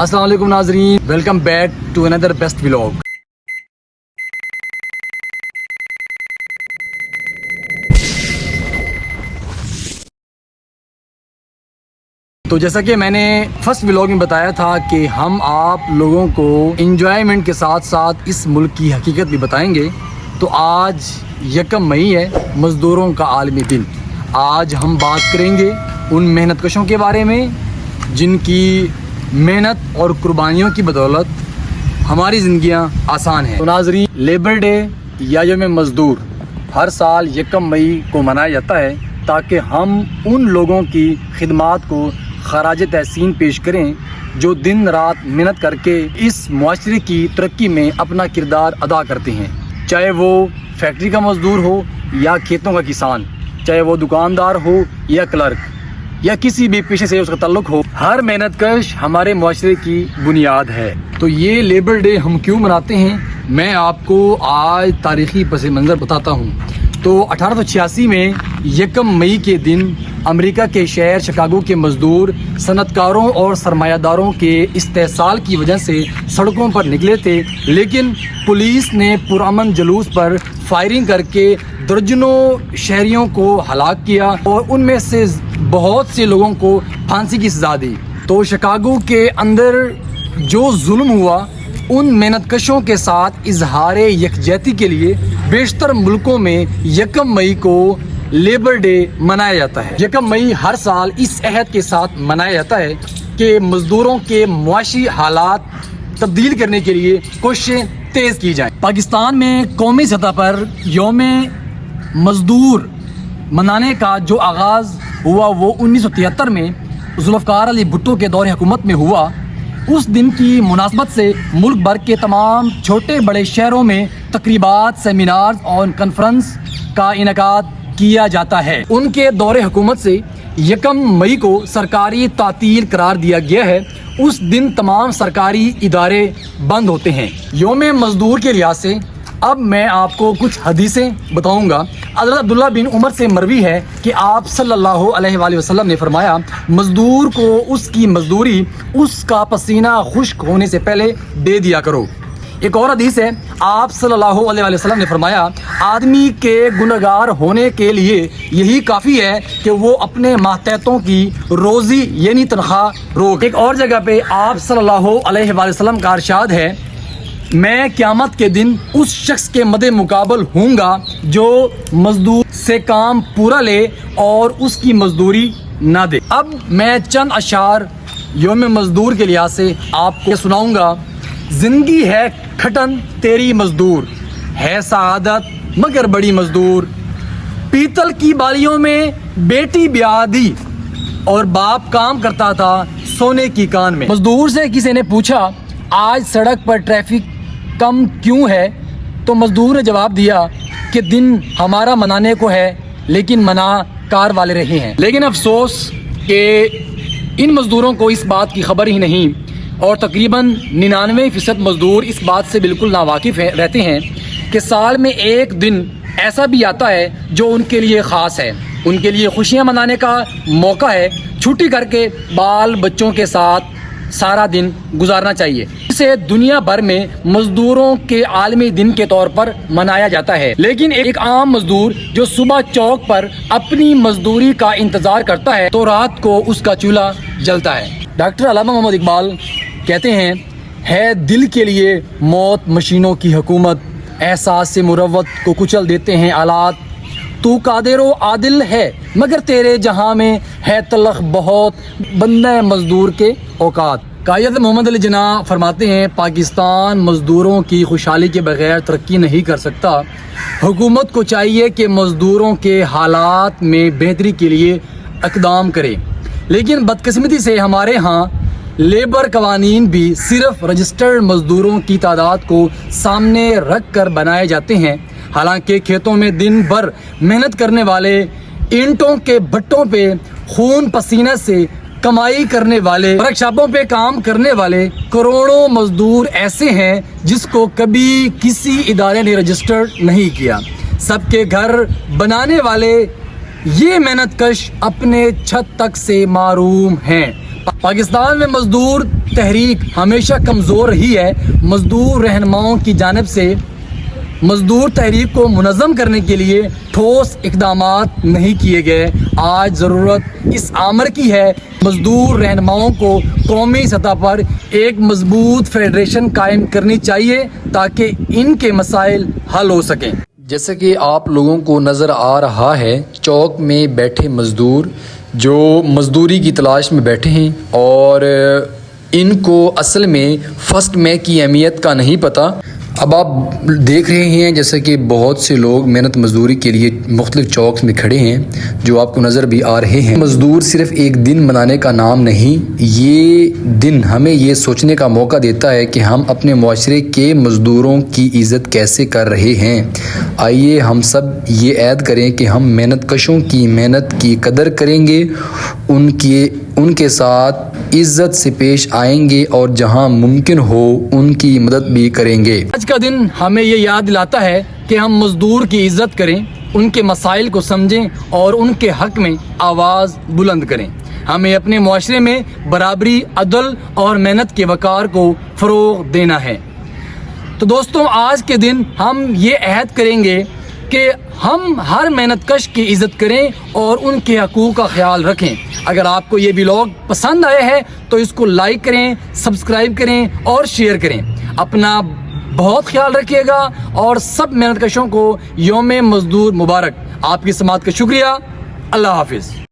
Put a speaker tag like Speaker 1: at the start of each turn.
Speaker 1: السلام علیکم ناظرین، ویلکم بیک ٹو اندر بیسٹ ولاگ۔ تو جیسا کہ میں نے فرسٹ ولاگ میں بتایا تھا کہ ہم آپ لوگوں کو انجوائمنٹ کے ساتھ ساتھ اس ملک کی حقیقت بھی بتائیں گے۔ تو آج 1 مئی ہے، مزدوروں کا عالمی دن۔ آج ہم بات کریں گے ان محنت کشوں کے بارے میں جن کی محنت اور قربانیوں کی بدولت ہماری زندگیاں آسان ہیں۔ تو ناظرین، لیبر ڈے یا یوم مزدور ہر سال 1 مئی کو منایا جاتا ہے تاکہ ہم ان لوگوں کی خدمات کو خراج تحسین پیش کریں جو دن رات محنت کر کے اس معاشرے کی ترقی میں اپنا کردار ادا کرتے ہیں، چاہے وہ فیکٹری کا مزدور ہو یا کھیتوں کا کسان، چاہے وہ دکاندار ہو یا کلرک یا کسی بھی پیشے سے اس کا تعلق ہو۔ ہر محنت کش ہمارے معاشرے کی بنیاد ہے۔ تو یہ لیبر ڈے ہم کیوں مناتے ہیں، میں آپ کو آج تاریخی پس منظر بتاتا ہوں۔ تو 1886 میں 1 مئی کے دن امریکہ کے شہر شکاگو کے مزدور صنعت کاروں اور سرمایہ داروں کے استحصال کی وجہ سے سڑکوں پر نکلے تھے، لیکن پولیس نے پرامن جلوس پر فائرنگ کر کے درجنوں شہریوں کو ہلاک کیا اور ان میں سے بہت سے لوگوں کو پھانسی کی سزا دی۔ تو شکاگو کے اندر جو ظلم ہوا، ان محنت کشوں کے ساتھ اظہار یکجہتی کے لیے بیشتر ملکوں میں 1 مئی کو لیبر ڈے منایا جاتا ہے۔ 1 مئی ہر سال اس عہد کے ساتھ منایا جاتا ہے کہ مزدوروں کے معاشی حالات تبدیل کرنے کے لیے کوششیں تیز کی جائیں۔ پاکستان میں قومی سطح پر یوم مزدور منانے کا جو آغاز ہوا وہ 1973 میں ذوالفقار علی بھٹو کے دور حکومت میں ہوا۔ اس دن کی مناسبت سے ملک بھر کے تمام چھوٹے بڑے شہروں میں تقریبات، سیمینارز اور کانفرنس کا انعقاد کیا جاتا ہے۔ ان کے دور حکومت سے 1 مئی کو سرکاری تعطیل قرار دیا گیا ہے۔ اس دن تمام سرکاری ادارے بند ہوتے ہیں۔ یوم مزدور کے لحاظ سے اب میں آپ کو کچھ حدیثیں بتاؤں گا۔ حضرت عبداللہ بن عمر سے مروی ہے کہ آپ صلی اللہ علیہ وآلہ وسلم نے فرمایا، مزدور کو اس کی مزدوری اس کا پسینہ خشک ہونے سے پہلے دے دیا کرو۔ ایک اور حدیث ہے، آپ صلی اللہ علیہ وآلہ وسلم نے فرمایا، آدمی کے گنہگار ہونے کے لیے یہی کافی ہے کہ وہ اپنے ماتحتوں کی روزی یعنی تنخواہ روک۔ ایک اور جگہ پہ آپ صلی اللہ علیہ وآلہ وسلم کا ارشاد ہے، میں قیامت کے دن اس شخص کے مد مقابل ہوں گا جو مزدور سے کام پورا لے اور اس کی مزدوری نہ دے۔ اب میں چند اشعار یوم مزدور کے لحاظ سے آپ کو سناؤں گا۔ زندگی ہے کھٹن تیری مزدور، ہے سعادت مگر بڑی مزدور، پیتل کی بالیوں میں بیٹی بیاہ دی اور باپ کام کرتا تھا سونے کی کان میں۔ مزدور سے کسی نے پوچھا، آج سڑک پر ٹریفک کم کیوں ہے؟ تو مزدور نے جواب دیا کہ دن ہمارا منانے کو ہے لیکن منا کار والے رہے ہیں۔ لیکن افسوس کہ ان مزدوروں کو اس بات کی خبر ہی نہیں، اور تقریباً 99% مزدور اس بات سے بالکل ناواقف رہتے ہیں کہ سال میں ایک دن ایسا بھی آتا ہے جو ان کے لیے خاص ہے، ان کے لیے خوشیاں منانے کا موقع ہے، چھٹی کر کے بال بچوں کے ساتھ سارا دن گزارنا چاہیے۔ اسے دنیا بھر میں مزدوروں کے عالمی دن کے طور پر منایا جاتا ہے، لیکن ایک عام مزدور جو صبح چوک پر اپنی مزدوری کا انتظار کرتا ہے تو رات کو اس کا چولہا جلتا ہے۔ ڈاکٹر علامہ محمد اقبال کہتے ہیں، ہے دل کے لیے موت مشینوں کی حکومت، احساس سے مروت کو کچل دیتے ہیں آلات، تو قادر و عادل ہے مگر تیرے جہاں میں ہے تلخ بہت بندہ مزدور کے اوقات۔ قائد محمد علی جناح فرماتے ہیں، پاکستان مزدوروں کی خوشحالی کے بغیر ترقی نہیں کر سکتا۔ حکومت کو چاہیے کہ مزدوروں کے حالات میں بہتری کے لیے اقدام کرے، لیکن بدقسمتی سے ہمارے ہاں لیبر قوانین بھی صرف رجسٹرڈ مزدوروں کی تعداد کو سامنے رکھ کر بنائے جاتے ہیں، حالانکہ کھیتوں میں دن بھر محنت کرنے والے، اینٹوں کے بھٹوں پہ خون پسینہ سے کمائی کرنے والے، ورک شاپوں پہ کام کرنے والے کروڑوں مزدور ایسے ہیں جس کو کبھی کسی ادارے نے رجسٹرڈ نہیں کیا۔ سب کے گھر بنانے والے یہ محنت کش اپنے چھت تک سے محروم ہیں۔ پاکستان میں مزدور تحریک ہمیشہ کمزور رہی ہے، مزدور رہنماؤں کی جانب سے مزدور تحریک کو منظم کرنے کے لیے ٹھوس اقدامات نہیں کیے گئے۔ آج ضرورت اس امر کی ہے مزدور رہنماؤں کو قومی سطح پر ایک مضبوط فیڈریشن قائم کرنی چاہیے تاکہ ان کے مسائل حل ہو سکیں۔ جیسا کہ آپ لوگوں کو نظر آ رہا ہے، چوک میں بیٹھے مزدور جو مزدوری کی تلاش میں بیٹھے ہیں اور ان کو اصل میں فرسٹ مے کی اہمیت کا نہیں پتہ۔ اب آپ دیکھ رہے ہیں جیسا کہ بہت سے لوگ محنت مزدوری کے لیے مختلف چوکس میں کھڑے ہیں جو آپ کو نظر بھی آ رہے ہیں۔ مزدور صرف ایک دن منانے کا نام نہیں، یہ دن ہمیں یہ سوچنے کا موقع دیتا ہے کہ ہم اپنے معاشرے کے مزدوروں کی عزت کیسے کر رہے ہیں۔ آئیے ہم سب یہ عہد کریں کہ ہم محنت کشوں کی محنت کی قدر کریں گے، ان کے ساتھ عزت سے پیش آئیں گے اور جہاں ممکن ہو ان کی مدد بھی کریں گے۔ آج کا دن ہمیں یہ یاد دلاتا ہے کہ ہم مزدور کی عزت کریں، ان کے مسائل کو سمجھیں اور ان کے حق میں آواز بلند کریں۔ ہمیں اپنے معاشرے میں برابری، عدل اور محنت کے وقار کو فروغ دینا ہے۔ تو دوستوں، آج کے دن ہم یہ عہد کریں گے کہ ہم ہر محنت کش کی عزت کریں اور ان کے حقوق کا خیال رکھیں۔ اگر آپ کو یہ ولاگ پسند آئے ہے تو اس کو لائک کریں، سبسکرائب کریں اور شیئر کریں۔ اپنا بہت خیال رکھیے گا اور سب محنت کشوں کو یوم مزدور مبارک۔ آپ کی سماعت کا شکریہ۔ اللہ حافظ۔